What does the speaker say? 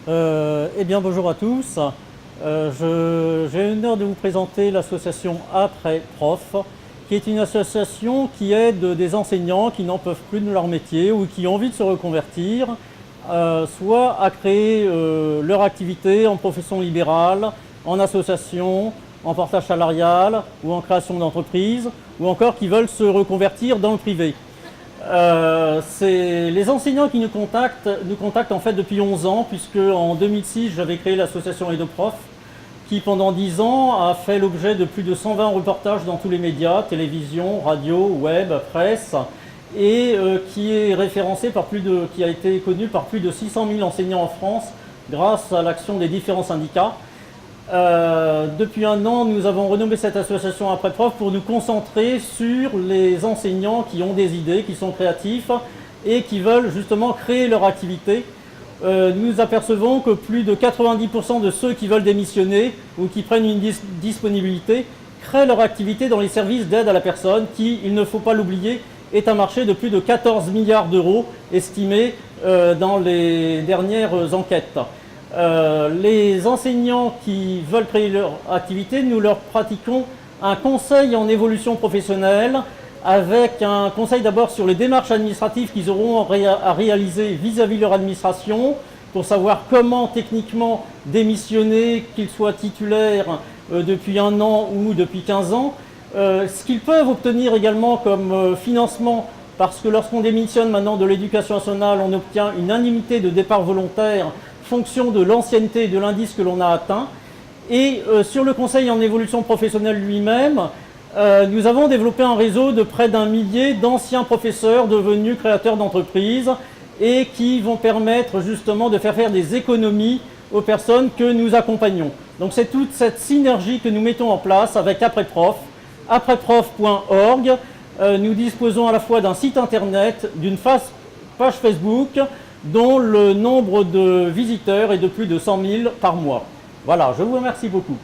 Eh bien, bonjour à tous. J'ai l'honneur de vous présenter l'association Après Prof, qui est une association qui aide des enseignants qui n'en peuvent plus de leur métier ou qui ont envie de se reconvertir, soit à créer leur activité en profession libérale, en association, en portage salarial ou en création d'entreprise, ou encore qui veulent se reconvertir dans le privé. C'est les enseignants qui nous contactent en fait depuis 11 ans, puisque en 2006 j'avais créé l'association EduProf, qui pendant 10 ans a fait l'objet de plus de 120 reportages dans tous les médias, télévision, radio, web, presse, et qui est référencé qui a été connu par plus de 600 000 enseignants en France grâce à l'action des différents syndicats. Depuis un an, nous avons renommé cette association Après Prof pour nous concentrer sur les enseignants qui ont des idées, qui sont créatifs et qui veulent justement créer leur activité. Nous apercevons que plus de 90% de ceux qui veulent démissionner ou qui prennent une disponibilité créent leur activité dans les services d'aide à la personne qui, il ne faut pas l'oublier, est un marché de plus de 14 milliards d'euros estimé dans les dernières enquêtes. Les enseignants qui veulent créer leur activité, nous leur pratiquons un conseil en évolution professionnelle avec un conseil d'abord sur les démarches administratives qu'ils auront à réaliser vis-à-vis de leur administration pour savoir comment techniquement démissionner, qu'ils soient titulaires depuis 1 an ou depuis 15 ans, ce qu'ils peuvent obtenir également comme financement, parce que lorsqu'on démissionne maintenant de l'éducation nationale, on obtient une indemnité de départ volontaire fonction de l'ancienneté et de l'indice que l'on a atteint. Et sur le conseil en évolution professionnelle lui-même, nous avons développé un réseau de près d'1 millier d'anciens professeurs devenus créateurs d'entreprises et qui vont permettre justement de faire des économies aux personnes que nous accompagnons. Donc c'est toute cette synergie que nous mettons en place avec Après Prof, aprèsprof.org. Nous disposons à la fois d'un site internet, d'une page Facebook, dont le nombre de visiteurs est de plus de 100 000 par mois. Voilà, je vous remercie beaucoup.